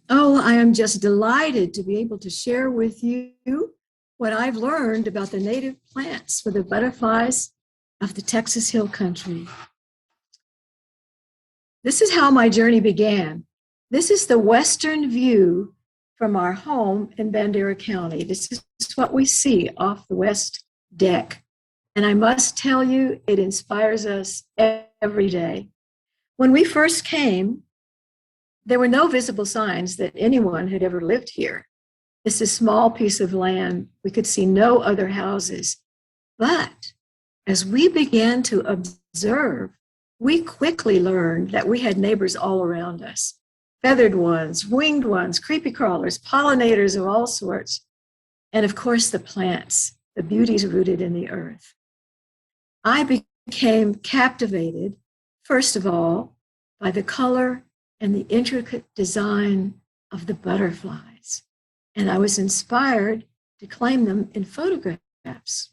Oh, I am just delighted to be able to share with you what I've learned about the native plants for the butterflies of the Texas Hill Country. This is how my journey began. This is the western view from our home in Bandera County. This is what we see off the west deck. And I must tell you, it inspires us every day. When we first came, there were no visible signs that anyone had ever lived here. It's a small piece of land. We could see no other houses. But as we began to observe, we quickly learned that we had neighbors all around us. Feathered ones, winged ones, creepy crawlers, pollinators of all sorts. And of course, the plants, the beauties rooted in the earth. I became captivated, first of all, by the color and the intricate design of the butterflies. And I was inspired to claim them in photographs.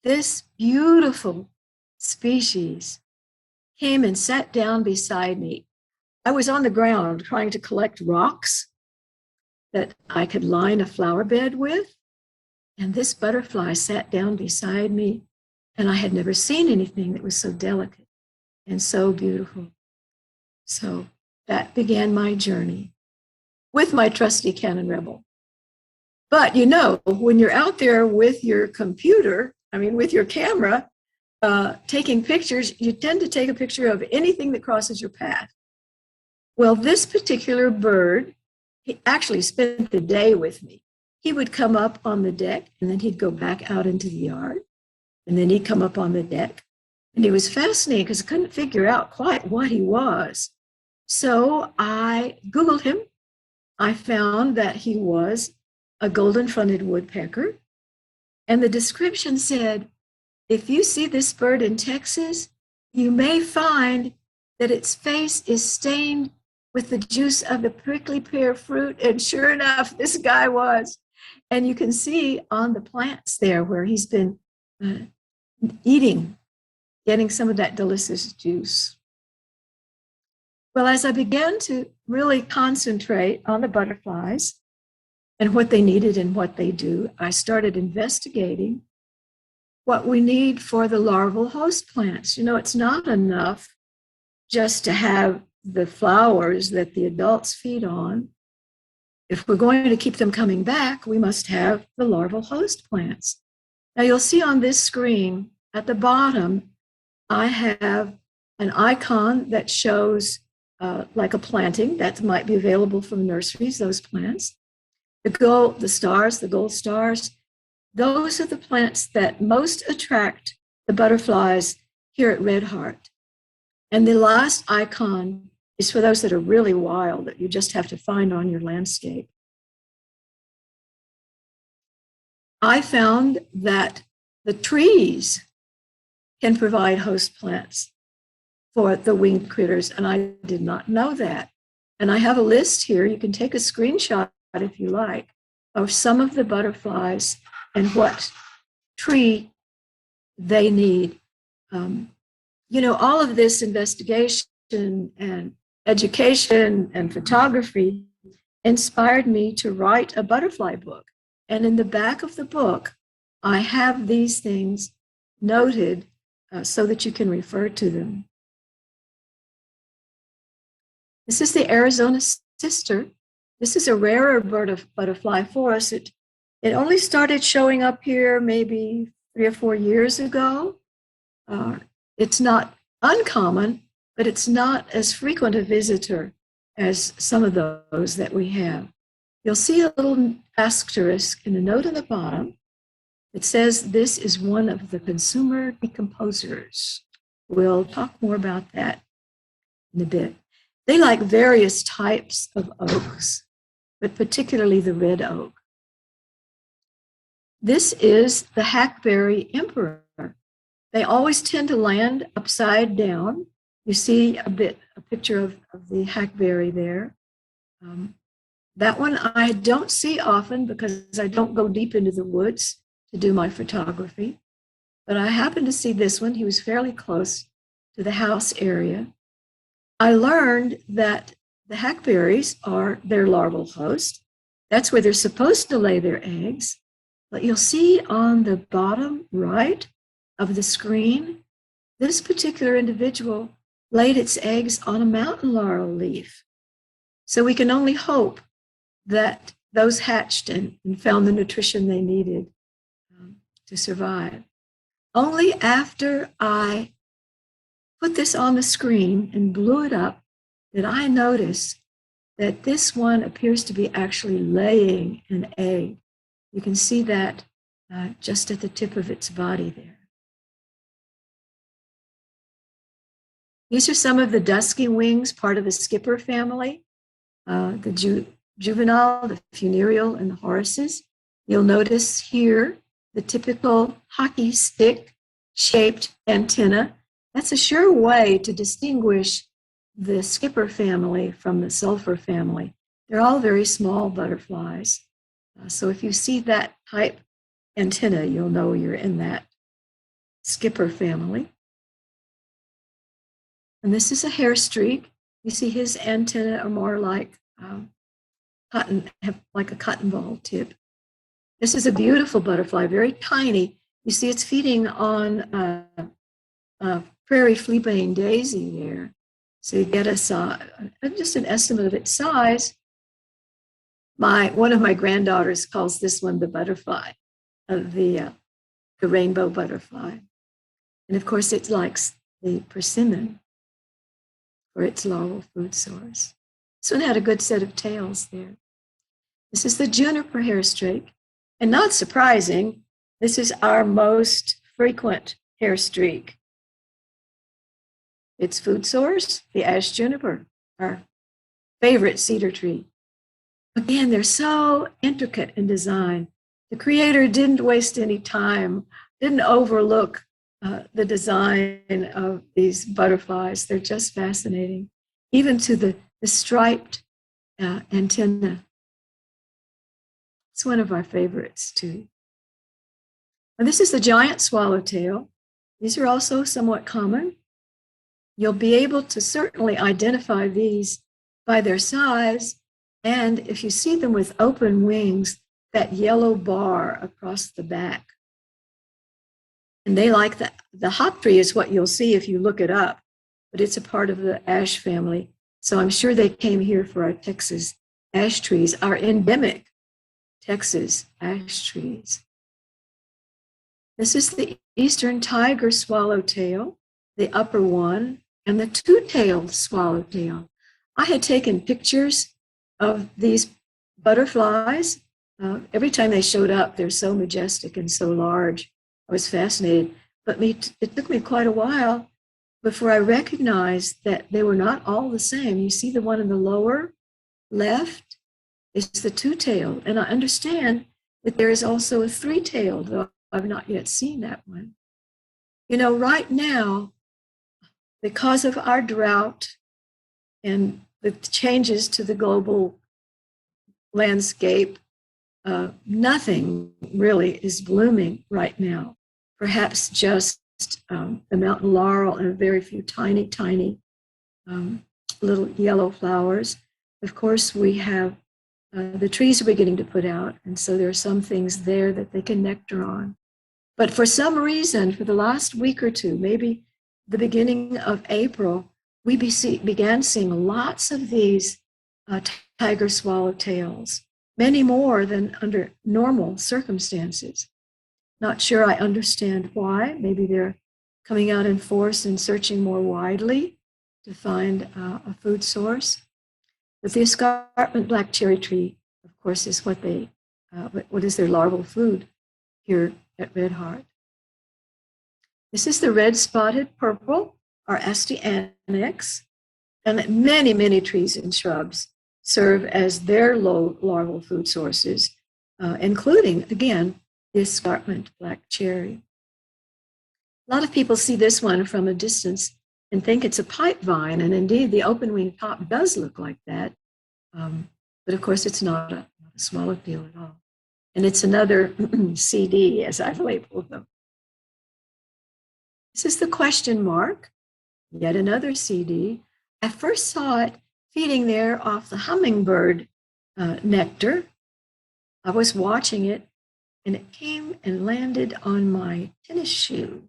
This beautiful species came and sat down beside me. I was on the ground trying to collect rocks that I could line a flower bed with. And this butterfly sat down beside me, and I had never seen anything that was so delicate and so beautiful. So that began my journey with my trusty Canon Rebel. But you know, when you're out there with your computer, with your camera, taking pictures, you tend to take a picture of anything that crosses your path. Well, this particular bird, he actually spent the day with me. He would come up on the deck, and then he'd go back out into the yard, and then he'd come up on the deck. And he was fascinating because I couldn't figure out quite what he was. So I Googled him. I found that he was a golden-fronted woodpecker. And the description said, if you see this bird in Texas, you may find that its face is stained with the juice of the prickly pear fruit. And sure enough, this guy was. And you can see on the plants there where he's been eating, getting some of that delicious juice. Well, as I began to really concentrate on the butterflies and what they needed and what they do, I started investigating what we need for the larval host plants. You know, it's not enough just to have the flowers that the adults feed on. If we're going to keep them coming back, we must have the larval host plants. Now you'll see on this screen at the bottom, I have an icon that shows like a planting that might be available from nurseries, those plants. The gold stars, those are the plants that most attract the butterflies here at Red Heart. And the last icon is for those that are really wild that you just have to find on your landscape. I found that the trees can provide host plants for the winged critters, and I did not know that. And I have a list here. You can take a screenshot if you like of some of the butterflies and what tree they need. All of this investigation and education and photography inspired me to write a butterfly book. And in the back of the book, I have these things noted so that you can refer to them. This is the Arizona sister. This is a rarer butterfly for us. It only started showing up here maybe 3 or 4 years ago. It's not uncommon, but it's not as frequent a visitor as some of those that we have. You'll see a little asterisk in the note on the bottom. It says this is one of the consumer decomposers. We'll talk more about that in a bit. They like various types of oaks, but particularly the red oak. This is the hackberry emperor. They always tend to land upside down. You see a picture of the hackberry there. That one I don't see often because I don't go deep into the woods to do my photography. But I happened to see this one. He was fairly close to the house area. I learned that the hackberries are their larval host. That's where they're supposed to lay their eggs. But you'll see on the bottom right of the screen, this particular individual laid its eggs on a mountain laurel leaf. So we can only hope that those hatched and found the nutrition they needed to survive. Only after I put this on the screen and blew it up did I notice that this one appears to be actually laying an egg. You can see that just at the tip of its body there. These are some of the dusky wings, part of the skipper family, the juvenile, the funereal, and the horises. You'll notice here the typical hockey stick shaped antenna. That's a sure way to distinguish the skipper family from the sulfur family. They're all very small butterflies. So if you see that type antenna, you'll know you're in that skipper family. And this is a hair streak. You see his antenna are more like like a cotton ball tip. This is a beautiful butterfly, very tiny. You see it's feeding on prairie fleabane daisy there. So you get just an estimate of its size. One of my granddaughters calls this one the butterfly, the rainbow butterfly. And of course it likes the persimmon for its larval food source. This one had a good set of tails there. This is the juniper hair streak. And not surprising, this is our most frequent hair streak. Its food source, the ash juniper, our favorite cedar tree. Again, they're so intricate in design. The creator didn't waste any time, didn't overlook the design of these butterflies. They're just fascinating, even to the striped antenna. It's one of our favorites too. And this is the giant swallowtail. These are also somewhat common. You'll be able to certainly identify these by their size. And if you see them with open wings, that yellow bar across the back. And they like the hop tree is what you'll see if you look it up, but it's a part of the ash family. So I'm sure they came here for our Texas ash trees, our endemic Texas ash trees. This is the eastern tiger swallowtail, the upper one, and the two-tailed swallowtail. I had taken pictures of these butterflies. Every time they showed up, they're so majestic and so large. I was fascinated, but it took me quite a while before I recognized that they were not all the same. You see the one in the lower left is the two-tailed, and I understand that there is also a three-tailed, though I've not yet seen that one. You know, right now, because of our drought and the changes to the global landscape, nothing really is blooming right now. Perhaps just the mountain laurel and very few tiny, tiny little yellow flowers. Of course, we have the trees are beginning to put out, and so there are some things there that they can nectar on. But for some reason, for the last week or two, maybe the beginning of April, we began seeing lots of these tiger swallowtails, many more than under normal circumstances. Not sure I understand why. Maybe they're coming out in force and searching more widely to find a food source. But the escarpment black cherry tree, of course, is what is their larval food here at Red Heart. This is the red spotted purple, or Astyanax, and many, many trees and shrubs serve as their larval food sources, including, again, the escarpment black cherry. A lot of people see this one from a distance and think it's a pipe vine, and indeed the open wing top does look like that, but of course it's not a swallowtail at all. And it's another CD, as I've labeled them. This is the question mark, yet another CD. I first saw it feeding there off the hummingbird nectar. I was watching it, and it came and landed on my tennis shoe.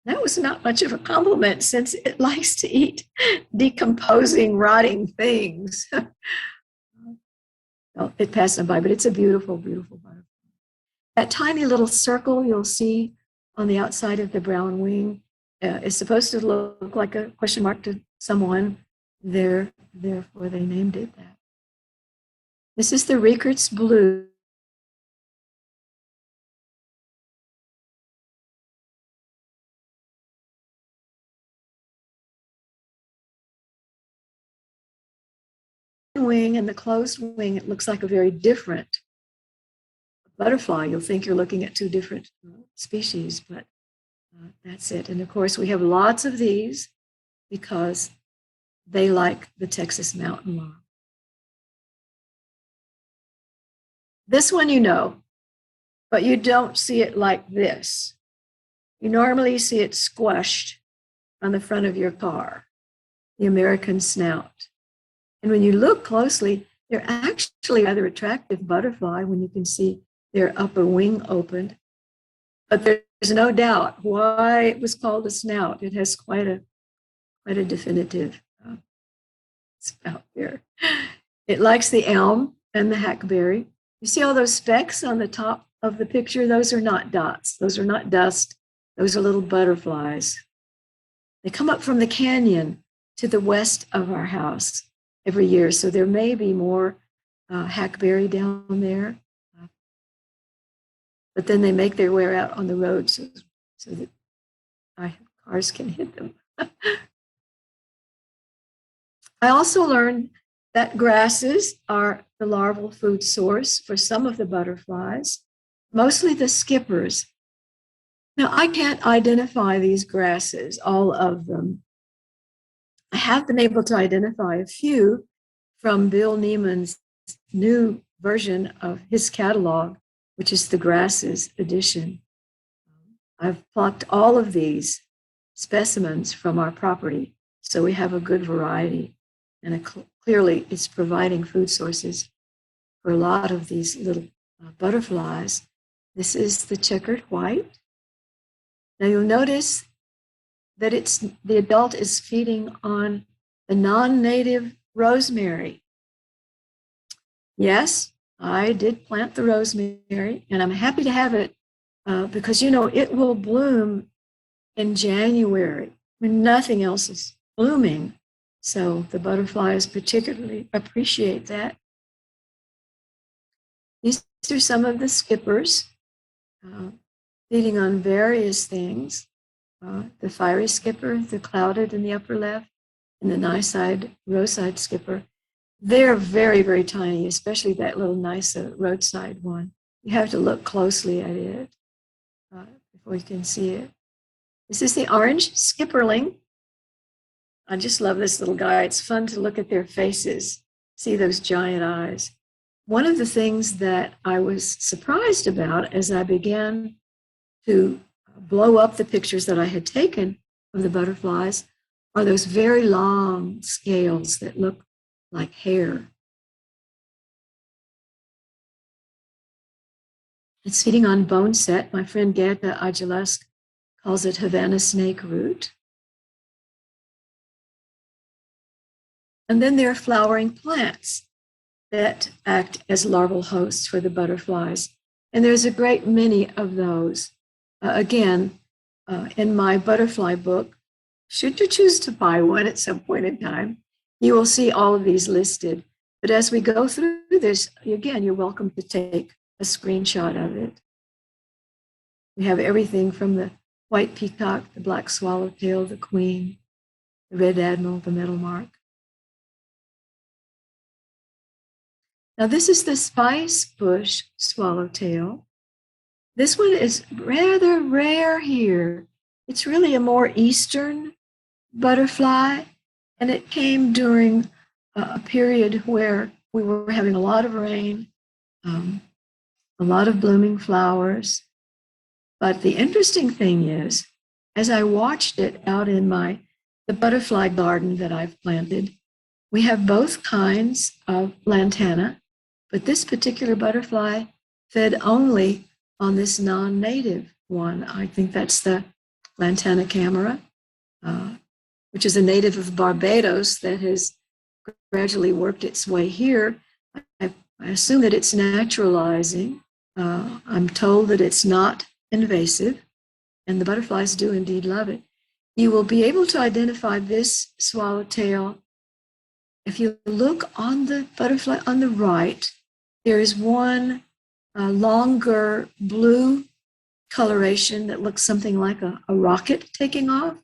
That was not much of a compliment since it likes to eat decomposing, rotting things. Well, it passed them by, but it's a beautiful, beautiful butterfly. That tiny little circle you'll see on the outside of the brown wing is supposed to look like a question mark to someone. Therefore, they named it that. This is the Rickert's blue. Wing and the closed wing, it looks like a very different butterfly. You'll think you're looking at two different species, but that's it. And of course, we have lots of these because they like the Texas mountain laurel. This one you know, but you don't see it like this. You normally see it squashed on the front of your car, the American snout. And when you look closely, they're actually rather attractive butterfly when you can see their upper wing opened. But there's no doubt why it was called a snout. It has quite a definitive spout there. It likes the elm and the hackberry. You see all those specks on the top of the picture? Those are not dots. Those are not dust. Those are little butterflies. They come up from the canyon to the west of our house every year. So there may be more hackberry down there. But then they make their way out on the road so that cars can hit them. I also learned that grasses are the larval food source for some of the butterflies, mostly the skippers. Now, I can't identify these grasses, all of them. I have been able to identify a few from Bill Neiman's new version of his catalog, which is the grasses edition. I've plucked all of these specimens from our property, so we have a good variety. And clearly, it's providing food sources for a lot of these little butterflies. This is the checkered white. Now you'll notice that the adult is feeding on the non-native rosemary. Yes, I did plant the rosemary, and I'm happy to have it because, you know, it will bloom in January when nothing else is blooming. So the butterflies particularly appreciate that. These are some of the skippers feeding on various things. The fiery skipper, the clouded in the upper left, and the nice-eyed roadside skipper. They're very, very tiny, especially that little nice roadside one. You have to look closely at it before you can see it. This is the orange skipperling. I just love this little guy. It's fun to look at their faces, see those giant eyes. One of the things that I was surprised about as I began to blow up the pictures that I had taken of the butterflies are those very long scales that look like hair. It's feeding on bone set. My friend Gerda Agilesk calls it Havana snake root. And then there are flowering plants that act as larval hosts for the butterflies. And there's a great many of those. Again, in my butterfly book, should you choose to buy one at some point in time, you will see all of these listed. But as we go through this, again, you're welcome to take a screenshot of it. We have everything from the white peacock, the black swallowtail, the queen, the red admiral, the meadowlark. Now this is the spice bush swallowtail. This one is rather rare here. It's really a more eastern butterfly, and it came during a period where we were having a lot of rain, a lot of blooming flowers. But the interesting thing is, as I watched it out in my the butterfly garden that I've planted. We have both kinds of lantana, but this particular butterfly fed only on this non-native one. I think that's the lantana camera, which is a native of Barbados that has gradually worked its way here. I assume that it's naturalizing. I'm told that it's not invasive, and the butterflies do indeed love it. You will be able to identify this swallowtail. If you look on the butterfly on the right, there is one longer blue coloration that looks something like a rocket taking off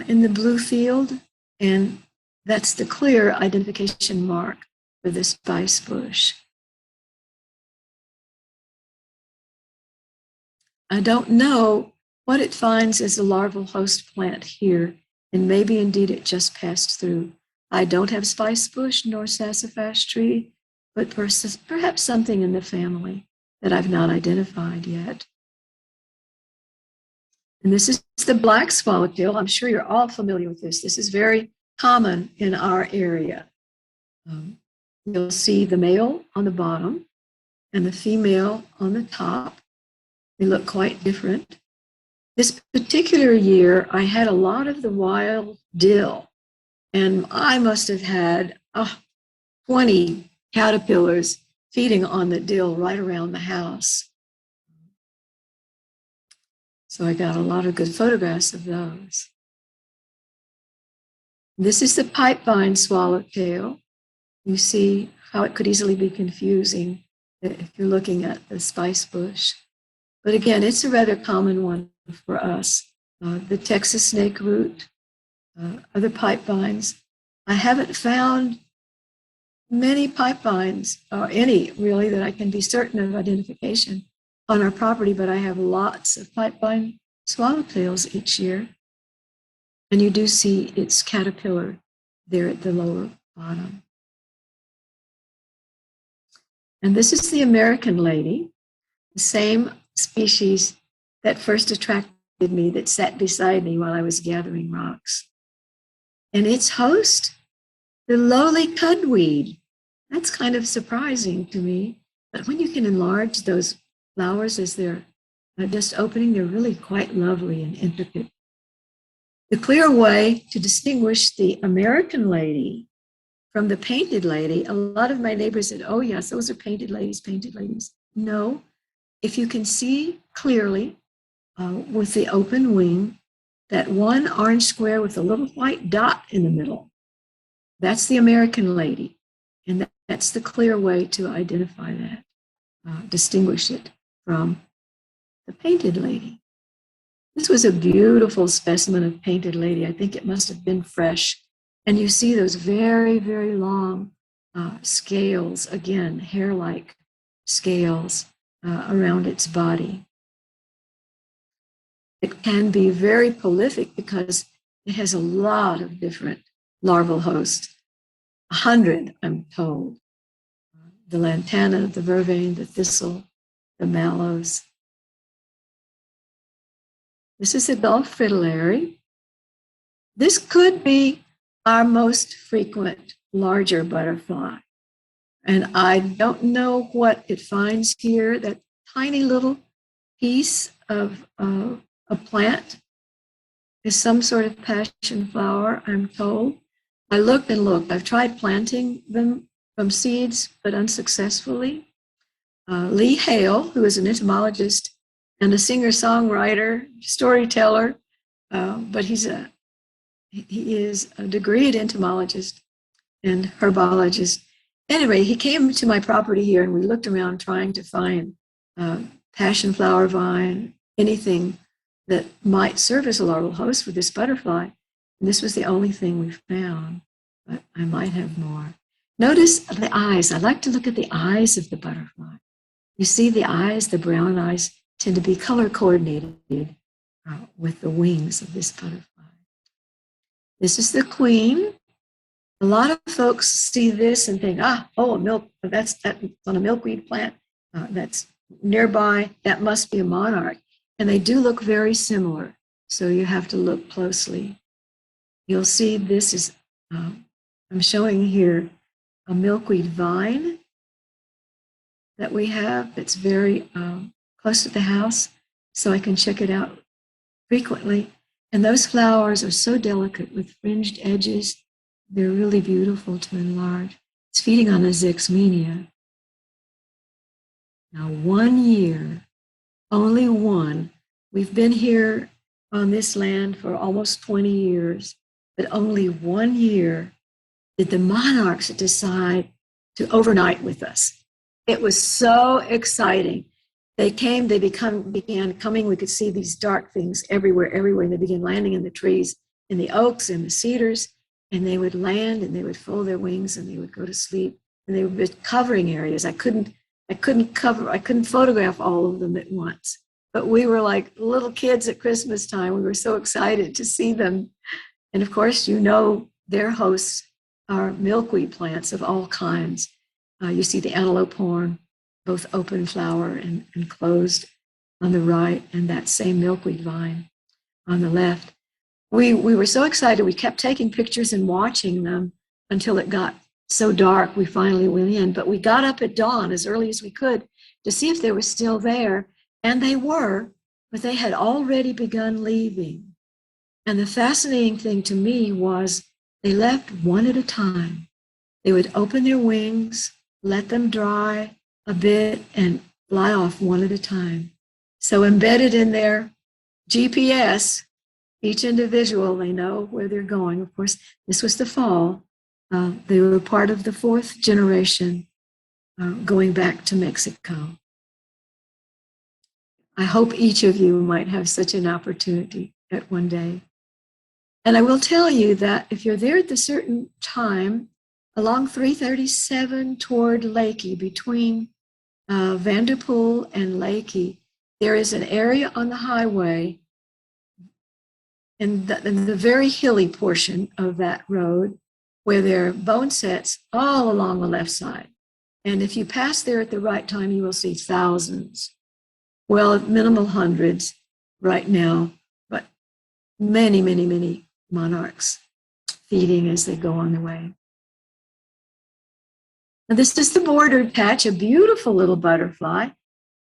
in the blue field, and that's the clear identification mark for the spice bush. I don't know what it finds as a larval host plant here, and maybe indeed it just passed through. I don't have spice bush nor sassafras tree, but perhaps something in the family that I've not identified yet. And this is the black swallowtail. I'm sure you're all familiar with this. This is very common in our area. You'll see the male on the bottom and the female on the top. They look quite different. This particular year, I had a lot of the wild dill, and I must have had 20 caterpillars feeding on the dill right around the house. So I got a lot of good photographs of those. This is the pipevine swallowtail. You see how it could easily be confusing if you're looking at the spice bush. But again, it's a rather common one for us. The Texas snakeroot, other pipevines. I haven't found many pipevines, or any really, that I can be certain of identification on our property, but I have lots of pipevine swallowtails each year. And you do see its caterpillar there at the lower bottom. And this is the American lady, the same species that first attracted me, that sat beside me while I was gathering rocks. And its host, the lowly cudweed. That's kind of surprising to me. But when you can enlarge those flowers as they're just opening, they're really quite lovely and intricate. The clear way to distinguish the American lady from the painted lady, a lot of my neighbors said, oh yes, those are painted ladies, painted ladies. No, if you can see clearly with the open wing, that one orange square with a little white dot in the middle, that's the American lady. And that's the clear way to identify that, distinguish it from the painted lady. This was a beautiful specimen of painted lady. I think it must have been fresh. And you see those very, very long scales, again, hair-like scales around its body. It can be very prolific because it has a lot of different larval hosts. 100, I'm told. The lantana, the vervain, the thistle, the mallows. This is the Gulf fritillary. This could be our most frequent larger butterfly. And I don't know what it finds here, that tiny little piece of a plant is some sort of passion flower, I'm told. I looked and looked. I've tried planting them from seeds, but unsuccessfully. Lee Hale, who is an entomologist and a singer-songwriter, storyteller, but he is a degreed entomologist and herbologist. Anyway, he came to my property here and we looked around trying to find passion flower vine, anything that might serve as a larval host for this butterfly. And this was the only thing we found, but I might have more. Notice the eyes. I like to look at the eyes of the butterfly. You see the eyes, the brown eyes, tend to be color coordinated with the wings of this butterfly. This is the queen. A lot of folks see this and think, that's on a milkweed plant that's nearby. That must be a monarch. And they do look very similar. So you have to look closely. You'll see this is, I'm showing here a milkweed vine that we have that's very close to the house, so I can check it out frequently. And those flowers are so delicate with fringed edges. They're really beautiful to enlarge. It's feeding on a Zixmenia. Now, 1 year, only one. We've been here on this land for almost 20 years, but only 1 year did the monarchs decide to overnight with us. It was so exciting. They came, they began coming. We could see these dark things everywhere. And they began landing in the trees, in the oaks and the cedars, and they would land and they would fold their wings and they would go to sleep. And they would be covering areas. I couldn't photograph all of them at once. But we were like little kids at Christmas time. We were so excited to see them. And of course, you know, their hosts are milkweed plants of all kinds. You see the antelope horn, both open flower and closed on the right, and that same milkweed vine on the left. We were so excited. We kept taking pictures and watching them until it got so dark. We finally went in, but we got up at dawn as early as we could to see if they were still there. And they were, but they had already begun leaving. And the fascinating thing to me was they left one at a time. They would open their wings, let them dry a bit, and fly off one at a time. So embedded in their GPS, each individual, they know where they're going. Of course, this was the fall. They were part of the fourth generation going back to Mexico. I hope each of you might have such an opportunity at one day. And I will tell you that if you're there at a certain time, along 337 toward Lakey, between Vanderpool and Lakey, there is an area on the highway in the very hilly portion of that road where there are bone sets all along the left side. And if you pass there at the right time, you will see thousands. Well, minimal hundreds right now, but many, many, many monarchs feeding as they go on their way. Now, this is the bordered patch, a beautiful little butterfly.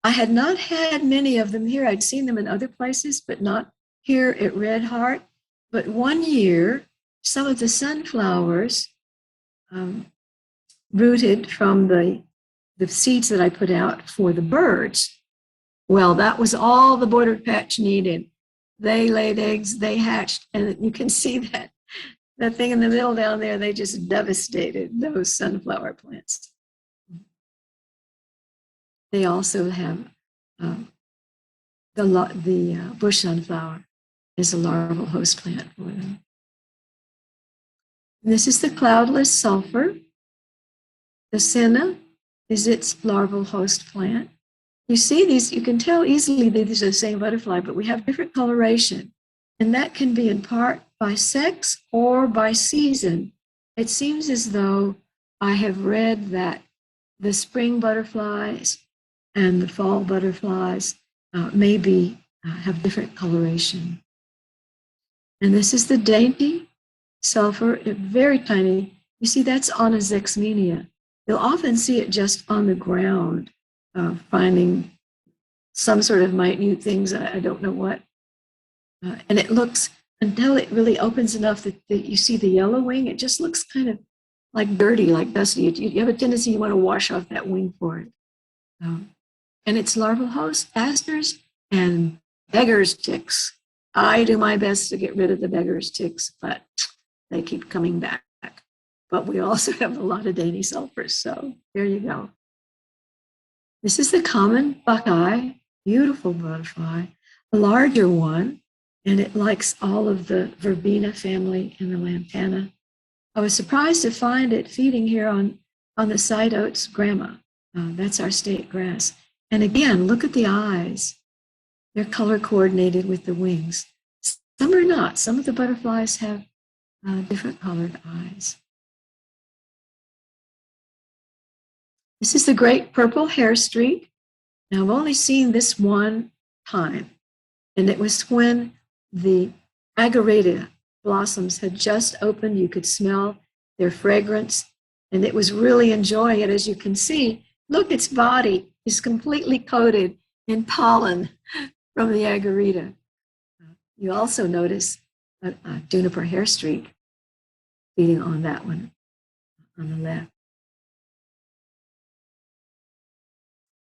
I had not had many of them here. I'd seen them in other places, but not here at Red Heart. But 1 year, some of the sunflowers rooted from the seeds that I put out for the birds. Well, that was all the bordered patch needed. They laid eggs, they hatched, and you can see that thing in the middle down there, they just devastated those sunflower plants. They also have the bush sunflower is a larval host plant for them. And this is the cloudless sulfur. The senna is its larval host plant. You see these, you can tell easily that these are the same butterfly, but we have different coloration. And that can be in part by sex or by season. It seems as though I have read that the spring butterflies and the fall butterflies maybe have different coloration. And this is the dainty sulfur, very tiny. You see, that's on a Zixmenia. You'll often see it just on the ground, finding some sort of minute things, I don't know what. And it looks, until it really opens enough that you see the yellow wing, it just looks kind of like dirty, like dusty. You have a tendency, you want to wash off that wing for it. And it's larval host, asters, and beggar's ticks. I do my best to get rid of the beggar's ticks, but they keep coming back. But we also have a lot of dainty sulfurs, so there you go. This is the common buckeye, beautiful butterfly, a larger one, and it likes all of the verbena family and the lantana. I was surprised to find it feeding here on the side oats grama. That's our state grass. And again, look at the eyes. They're color coordinated with the wings. Some are not. Some of the butterflies have different colored eyes. This is the great purple hair streak. Now, I've only seen this one time, and it was when the agareta blossoms had just opened. You could smell their fragrance, and it was really enjoying it. As you can see, look, its body is completely coated in pollen from the agarita. You also notice a juniper hair streak feeding on that one on the left.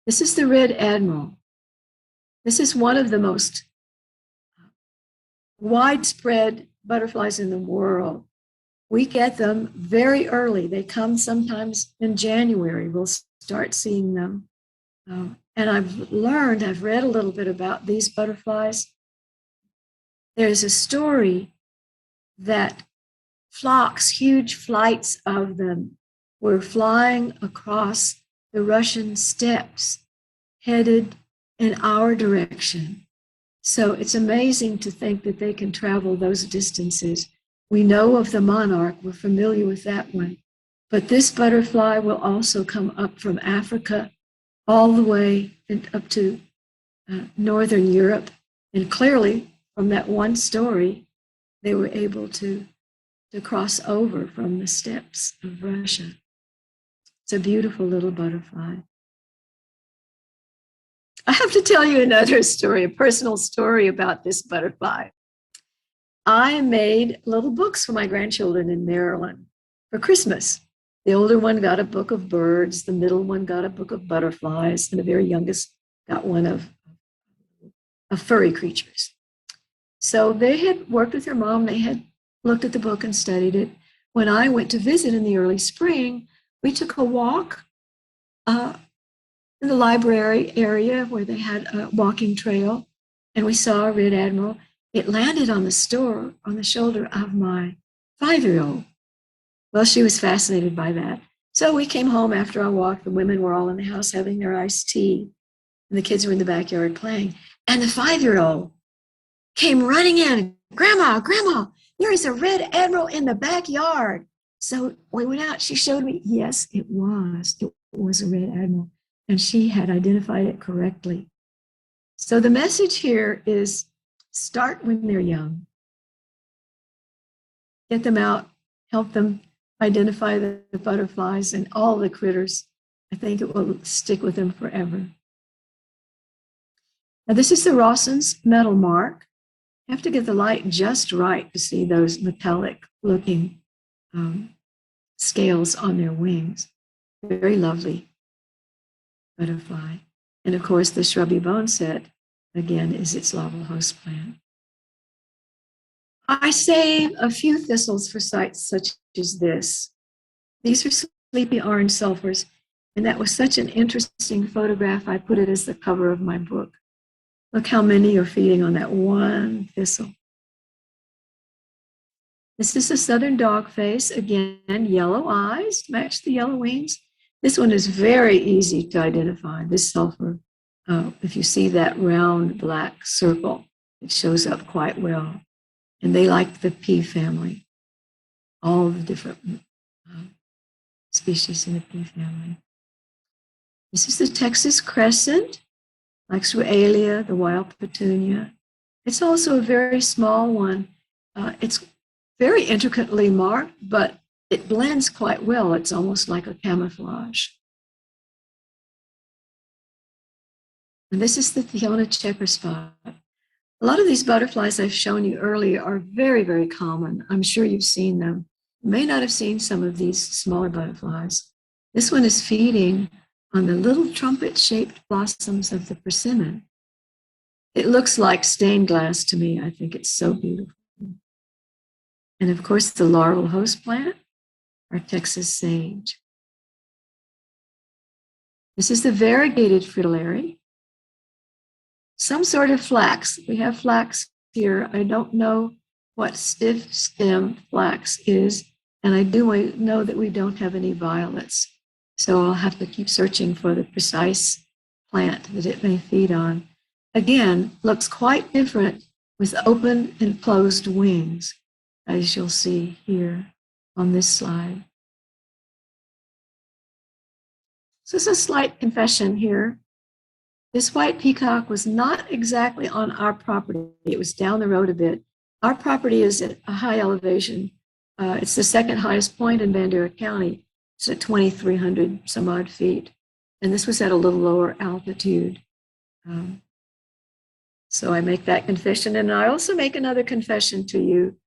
This is the red admiral. This is one of the most widespread butterflies in the world. We get them very early. They come sometimes in January. We'll start seeing them. And I've read a little bit about these butterflies. There's a story that flocks, huge flights of them, were flying across the Russian steppes, headed in our direction. So it's amazing to think that they can travel those distances. We know of the monarch, we're familiar with that one. But this butterfly will also come up from Africa all the way up to Northern Europe. And clearly, from that one story, they were able to cross over from the steppes of Russia. It's a beautiful little butterfly. I have to tell you another story, a personal story about this butterfly. I made little books for my grandchildren in Maryland for Christmas. The older one got a book of birds, the middle one got a book of butterflies, and the very youngest got one of furry creatures. So they had worked with their mom, they had looked at the book and studied it. When I went to visit in the early spring, we took a walk in the library area where they had a walking trail, and we saw a red admiral. It landed on the shoulder of my 5-year-old. Well, she was fascinated by that. So we came home after our walk. The women were all in the house having their iced tea, and the kids were in the backyard playing. And the 5-year-old came running in, Grandma, there is a red admiral in the backyard. So we went out, she showed me, yes, it was a red admiral, and she had identified it correctly. So the message here is start when they're young. Get them out, help them identify the butterflies and all the critters. I think it will stick with them forever. Now this is the Rawson's metal mark. You have to get the light just right to see those metallic looking scales on their wings. Very lovely butterfly. And of course, the shrubby boneset, again, is its larval host plant. I save a few thistles for sites such as this. These are sleepy orange sulfurs, and that was such an interesting photograph. I put it as the cover of my book. Look how many are feeding on that one thistle. This is the southern dogface, again, yellow eyes, match the yellow wings. This one is very easy to identify, this sulfur. If you see that round black circle, it shows up quite well. And they like the pea family, all the different species in the pea family. This is the Texas crescent, like Sualia, the wild petunia. It's also a very small one. It's very intricately marked, but it blends quite well. It's almost like a camouflage. And this is the Theona checker spot. A lot of these butterflies I've shown you earlier are very, very common. I'm sure you've seen them. You may not have seen some of these smaller butterflies. This one is feeding on the little trumpet-shaped blossoms of the persimmon. It looks like stained glass to me. I think it's so beautiful. And of course, the larval host plant, our Texas sage. This is the variegated fritillary. Some sort of flax. We have flax here. I don't know what stiff stem flax is, and I do know that we don't have any violets. So I'll have to keep searching for the precise plant that it may feed on. Again, looks quite different with open and closed wings, as you'll see here on this slide. So this is a slight confession here. This white peacock was not exactly on our property. It was down the road a bit, Our property is at a high elevation. It's the second highest point in Bandera County. It's at 2,300 some odd feet. And this was at a little lower altitude. So I make that confession. And I also make another confession to you.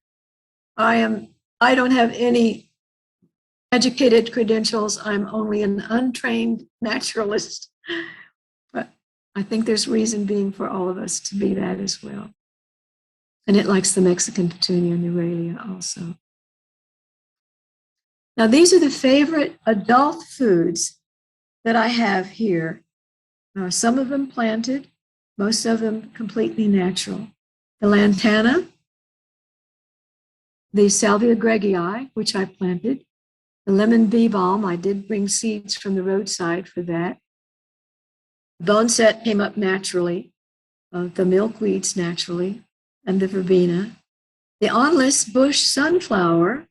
I don't have any educated credentials. I'm only an untrained naturalist. But I think there's reason being for all of us to be that as well. And it likes the Mexican petunia neuralia also. Now, these are the favorite adult foods that I have here. Some of them planted, most of them completely natural. The lantana, the salvia gregii, which I planted, the lemon bee balm, I did bring seeds from the roadside for that. Boneset came up naturally, the milkweeds naturally, and the verbena. The awnless bush sunflower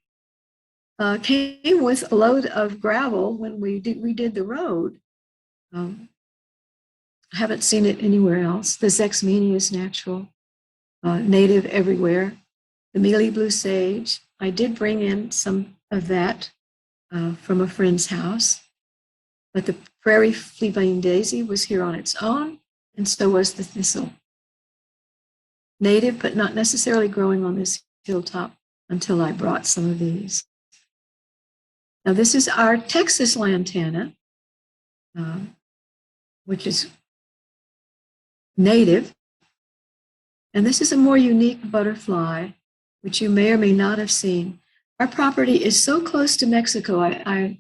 came with a load of gravel when we redid the road. I haven't seen it anywhere else. The Zexmenia is natural, native everywhere. The mealy blue sage, I did bring in some of that from a friend's house, but the prairie fleabane daisy was here on its own, and so was the thistle. Native, but not necessarily growing on this hilltop until I brought some of these. Now, this is our Texas lantana, which is native. And this is a more unique butterfly, which you may or may not have seen. Our property is so close to Mexico. I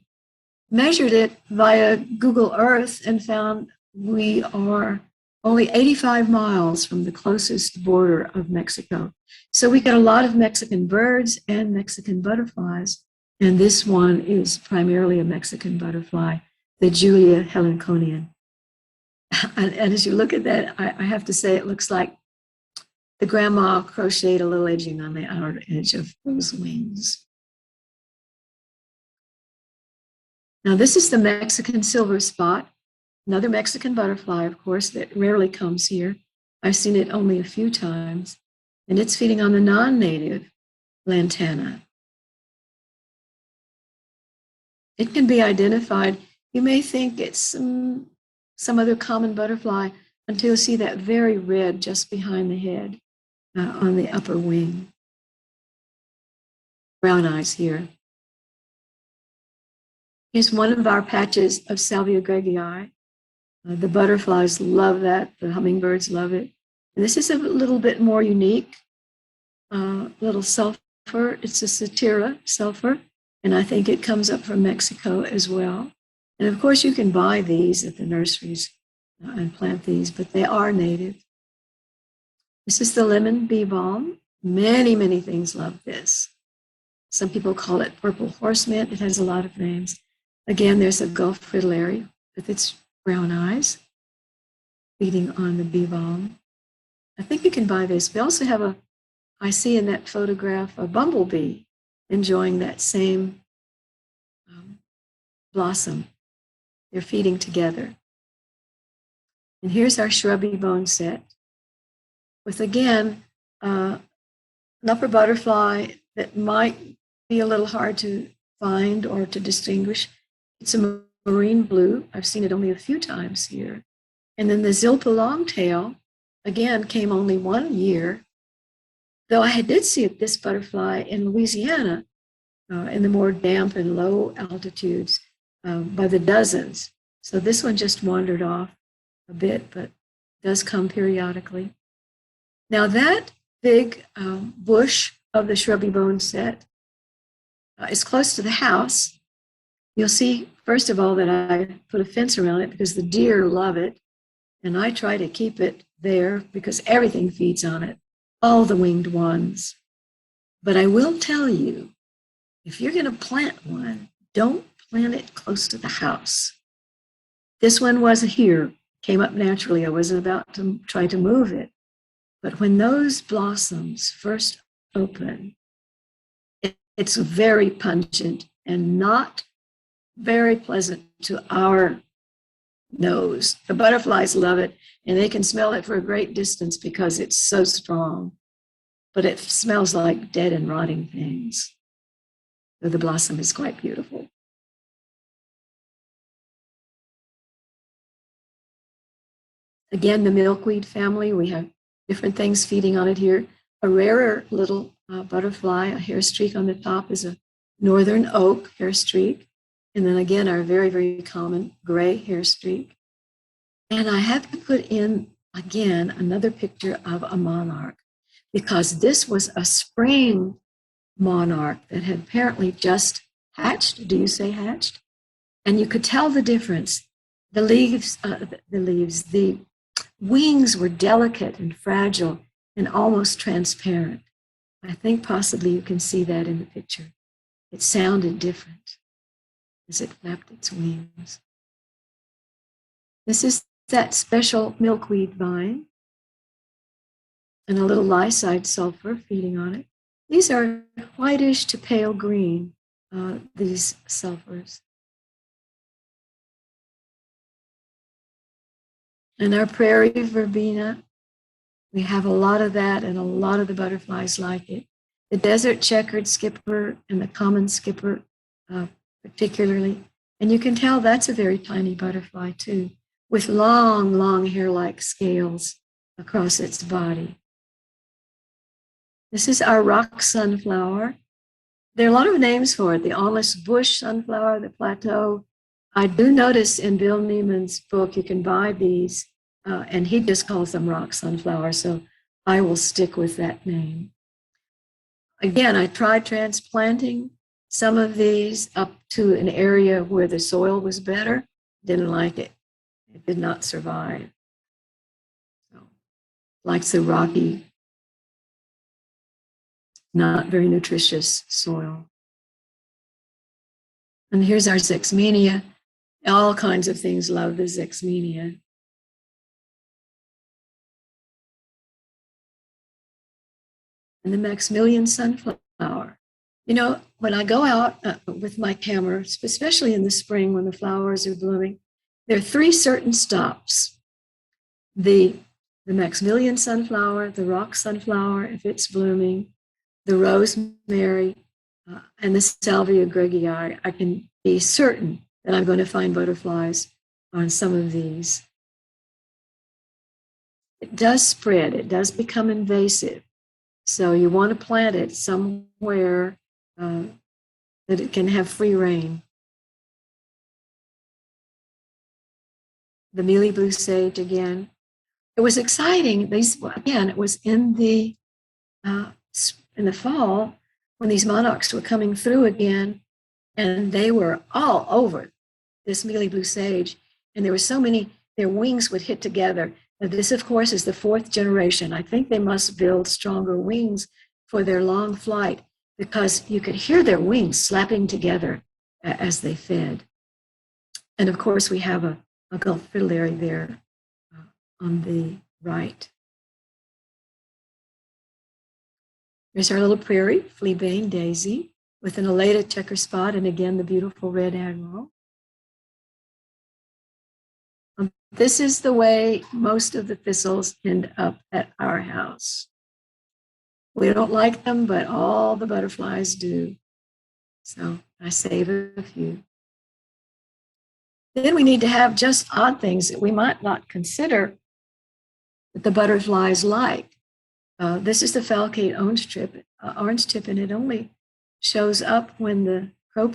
measured it via Google Earth and found we are only 85 miles from the closest border of Mexico. So we got a lot of Mexican birds and Mexican butterflies. And this one is primarily a Mexican butterfly, the Julia helenconian. And as you look at that, I have to say it looks like the grandma crocheted a little edging on the outer edge of those wings. Now, this is the Mexican silver spot, another Mexican butterfly, of course, that rarely comes here. I've seen it only a few times, and it's feeding on the non-native lantana. It can be identified. You may think it's some other common butterfly until you see that very red just behind the head on the upper wing. Brown eyes here. Here's one of our patches of Salvia gregii. The butterflies love that. The hummingbirds love it. And this is a little bit more unique, little sulfur. It's a Satira sulfur, and I think it comes up from Mexico as well. And of course, you can buy these at the nurseries and plant these, but they are native. This is the lemon bee balm. Many, many things love this. Some people call it purple horse mint. It has a lot of names. Again, there's a Gulf fritillary with its brown eyes feeding on the bee balm. I think you can buy this. We also have I see in that photograph, a bumblebee enjoying that same blossom. They're feeding together. And here's our shrubby boneset with, again, an upper butterfly that might be a little hard to find or to distinguish. It's a marine blue. I've seen it only a few times here. And then the Zilpa longtail, again, came only 1 year, though I did see this butterfly in Louisiana in the more damp and low altitudes by the dozens. So this one just wandered off a bit, but does come periodically. Now that big bush of the shrubby boneset is close to the house. You'll see, first of all, that I put a fence around it because the deer love it. And I try to keep it there because everything feeds on it, all the winged ones. But I will tell you, if you're going to plant one, don't plant it close to the house. This one was here, came up naturally. I wasn't about to try to move it. But when those blossoms first open, it's very pungent and not very pleasant to our nose. The butterflies love it, and they can smell it for a great distance because it's so strong. but it smells like dead and rotting things. So the blossom is quite beautiful. Again, the milkweed family, we have different things feeding on it here. A rarer little butterfly, a hair streak on the top, is a northern oak hair streak. And then again, our very, very common gray hair streak. And I have to put in, again, another picture of a monarch, because this was a spring monarch that had apparently just hatched. Do you say hatched? And you could tell the difference. The wings were delicate and fragile and almost transparent. I think possibly you can see that in the picture. It sounded different as it flapped its wings. This is that special milkweed vine and a little lyside sulfur feeding on it. These are whitish to pale green, these sulfurs. And our prairie verbena, we have a lot of that, and a lot of the butterflies like it. The desert checkered skipper and the common skipper particularly. And you can tell that's a very tiny butterfly too, with long, long hair-like scales across its body. This is our rock sunflower. There are a lot of names for it. The almost bush sunflower, the plateau. I do notice in Bill Neiman's book, you can buy these, and he just calls them rock sunflower, so I will stick with that name. Again, I tried transplanting some of these up to an area where the soil was better. Didn't like it. It did not survive. So, likes the rocky, not very nutritious soil. And here's our Zexmenia. All kinds of things love the Zexmenia. And the Maximilian sunflower. You know, when I go out with my camera, especially in the spring when the flowers are blooming, there are three certain stops. The Maximilian sunflower, the rock sunflower, if it's blooming, the rosemary, and the Salvia greggii. I can be certain that I'm going to find butterflies on some of these. It does spread. It does become invasive. So you want to plant it somewhere that it can have free reign. The mealy blue sage again. It was exciting. Again, it was in the fall when these monarchs were coming through again, and they were all over this mealy blue sage. And there were so many, their wings would hit together. Now, this, of course, is the fourth generation. I think they must build stronger wings for their long flight, because you could hear their wings slapping together as they fed. And of course, we have a Gulf fritillary there on the right. There's our little prairie, fleabane daisy, with an elated checker spot, and again, the beautiful red admiral. This is the way most of the thistles end up at our house. We don't like them, but all the butterflies do. So I save a few. Then we need to have just odd things that we might not consider that the butterflies like. This is the falcate orange tip, and it only shows up when the crow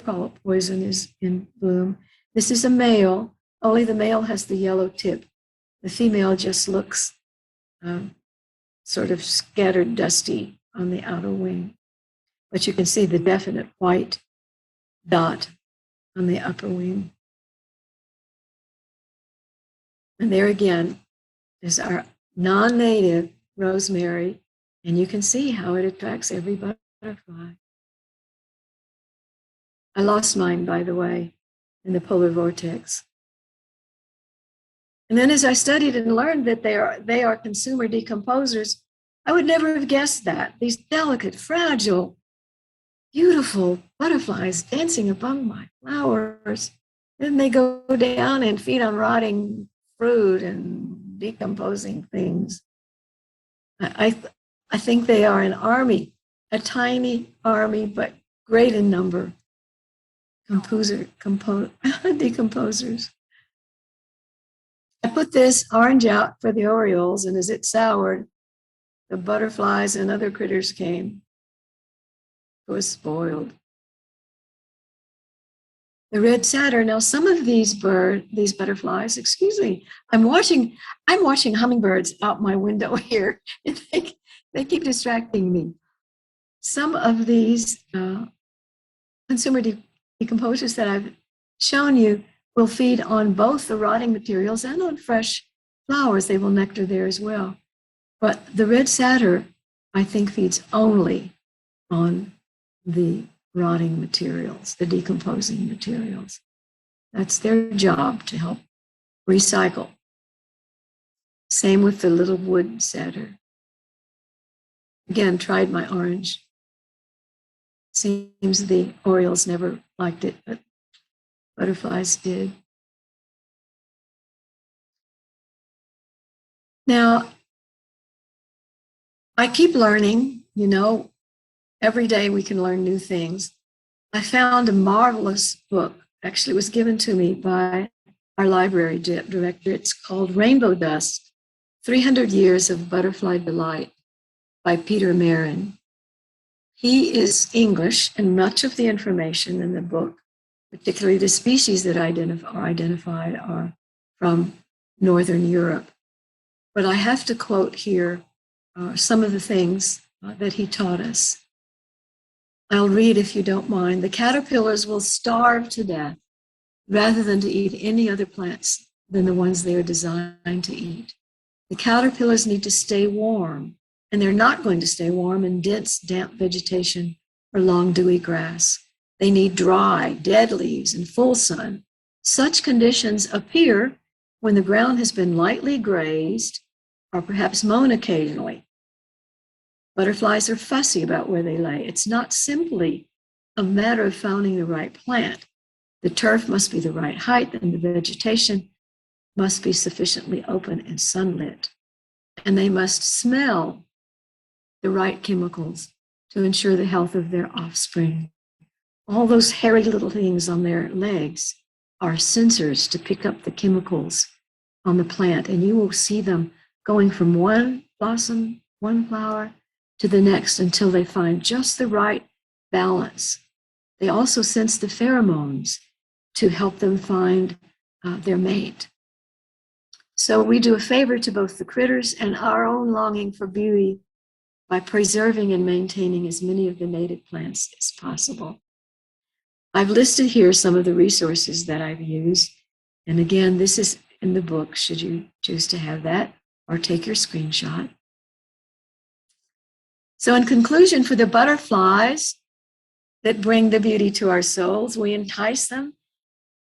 poison is in bloom. This is a male. Only the male has the yellow tip. The female just looks sort of scattered dusty on the outer wing. But you can see the definite white dot on the upper wing. And there again is our non-native rosemary, and you can see how it attracts every butterfly. I lost mine, by the way, in the polar vortex. And then as I studied and learned that they are consumer decomposers, I would never have guessed that. These delicate, fragile, beautiful butterflies dancing among my flowers. Then they go down and feed on rotting fruit and decomposing things. I I think they are an army, a tiny army, but great in number. Decomposers. I put this orange out for the orioles, and as it soured, the butterflies and other critters came. It was spoiled. The red satyr. Now, some of these butterflies, excuse me, I'm watching hummingbirds out my window here. And they keep distracting me. Some of these consumer decomposers that I've shown you will feed on both the rotting materials and on fresh flowers. They will nectar there as well. But the red satyr, I think, feeds only on the rotting materials, the decomposing materials. That's their job, to help recycle. Same with the little wood satyr. Again, tried my orange. Seems the orioles never liked it, but butterflies did. Now, I keep learning, every day we can learn new things. I found a marvelous book. Actually, it was given to me by our library director. It's called Rainbow Dust, 300 Years of Butterfly Delight by Peter Marin. He is English, and much of the information in the book, particularly the species that are identified, are from Northern Europe. But I have to quote here some of the things that he taught us. I'll read if you don't mind. The caterpillars will starve to death rather than to eat any other plants than the ones they are designed to eat. The caterpillars need to stay warm, and they're not going to stay warm in dense, damp vegetation or long, dewy grass. They need dry, dead leaves and full sun. Such conditions appear when the ground has been lightly grazed or perhaps mown occasionally. Butterflies are fussy about where they lay. It's not simply a matter of finding the right plant. The turf must be the right height, and the vegetation must be sufficiently open and sunlit. And they must smell the right chemicals to ensure the health of their offspring. All those hairy little things on their legs are sensors to pick up the chemicals on the plant, and you will see them going from one blossom, one flower, to the next until they find just the right balance. They also sense the pheromones to help them find their mate. So we do a favor to both the critters and our own longing for beauty by preserving and maintaining as many of the native plants as possible. I've listed here some of the resources that I've used. And again, this is in the book, should you choose to have that, or take your screenshot. So in conclusion, for the butterflies that bring the beauty to our souls, we entice them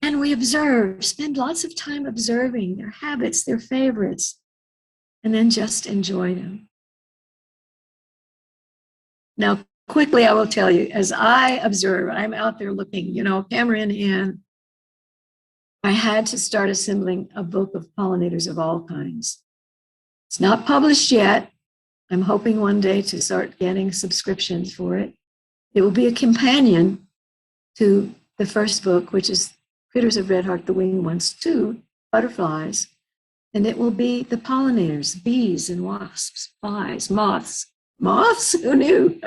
and we observe, spend lots of time observing their habits, their favorites, and then just enjoy them. Now, quickly, I will tell you, as I observe, I'm out there looking, camera in hand, I had to start assembling a book of pollinators of all kinds. It's not published yet. I'm hoping one day to start getting subscriptions for it. It will be a companion to the first book, which is Critters of Red Heart, the Winged Ones, 2, Butterflies. And it will be the pollinators, bees and wasps, flies, moths. Moths? Who knew?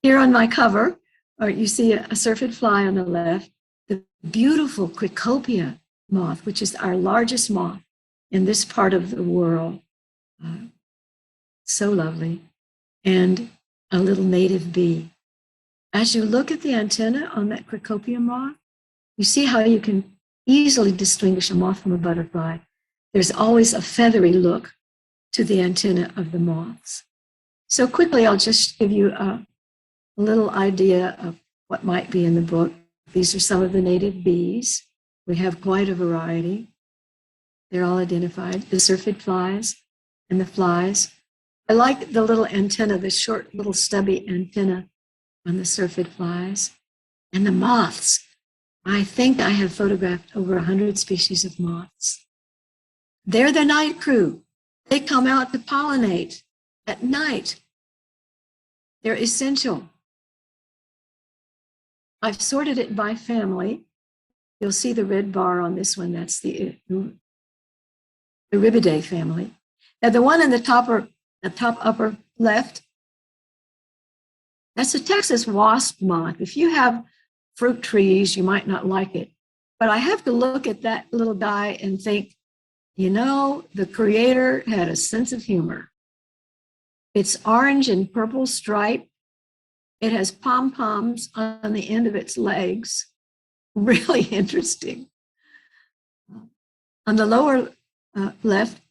Here on my cover, you see a syrphid fly on the left, the beautiful Cricopia moth, which is our largest moth in this part of the world. So lovely. And a little native bee. As you look at the antenna on that Cricopia moth, you see how you can easily distinguish a moth from a butterfly. There's always a feathery look to the antenna of the moths. So quickly, I'll just give you a little idea of what might be in the book. These are some of the native bees. We have quite a variety. They're all identified. The syrphid flies and the flies. I like the little antenna, the short little stubby antenna on the syrphid flies. And the moths. I think I have photographed over 100 species of moths. They're the night crew. They come out to pollinate at night They're essential. I've sorted it by family. You'll see the red bar on this one. That's the Iribidae family. Now the one in the top upper left, that's a Texas wasp moth. If you have fruit trees, you might not like it. But I have to look at that little guy and think, you know, the creator had a sense of humor. It's orange and purple stripe. It has pom-poms on the end of its legs. Really interesting. On the lower left,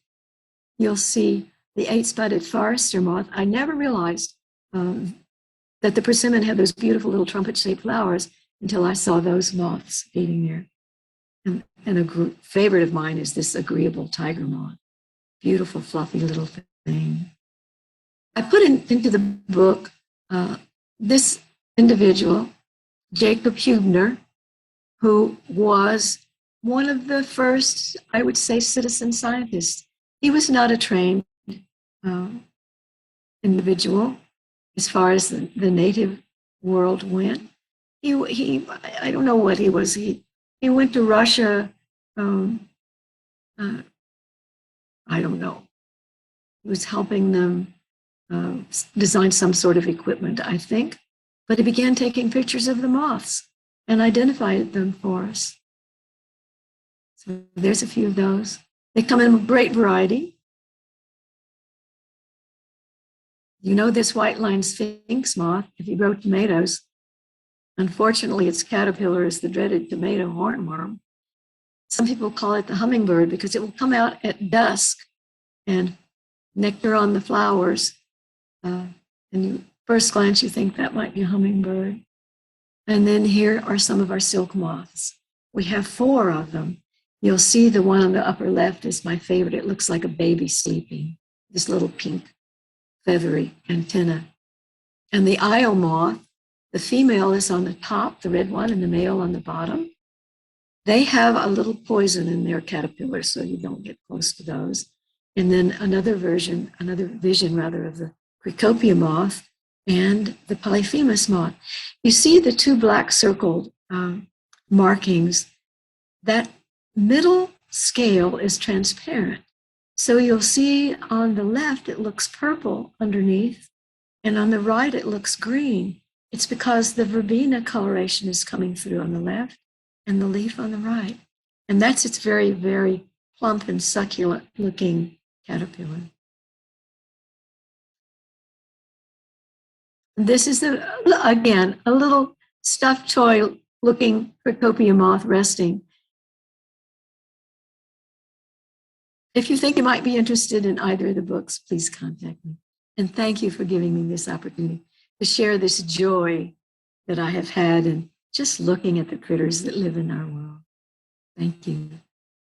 you'll see the eight-spotted forester moth. I never realized that the persimmon had those beautiful little trumpet-shaped flowers until I saw those moths feeding there. And a favorite of mine is this agreeable tiger moth. Beautiful, fluffy little thing. I put into the book this individual, Jacob Hubner, who was one of the first, I would say, citizen scientists. He was not a trained individual as far as the native world went. He I don't know what he was. He went to Russia. I don't know. He was helping them design some sort of equipment, I think. But he began taking pictures of the moths and identified them for us. So there's a few of those. They come in great variety. You know this white-lined sphinx moth, if you grow tomatoes, unfortunately its caterpillar is the dreaded tomato hornworm. Some people call it the hummingbird because it will come out at dusk and nectar on the flowers. And you, first glance, you think that might be a hummingbird. And then here are some of our silk moths. We have 4 of them. You'll see the one on the upper left is my favorite. It looks like a baby sleeping, this little pink feathery antenna. And the Io moth, the female is on the top, the red one, and the male on the bottom. They have a little poison in their caterpillar, so you don't get close to those. And then another vision of the Cricopia moth and the Polyphemus moth. You see the 2 black circled markings. That middle scale is transparent. So you'll see on the left, it looks purple underneath, and on the right, it looks green. It's because the verbena coloration is coming through on the left and the leaf on the right. And that's its very, very plump and succulent looking caterpillar. This is, again, a little stuffed toy looking Cricopia moth resting. If you think you might be interested in either of the books, please contact me. And thank you for giving me this opportunity to share this joy that I have had in just looking at the critters that live in our world. Thank you.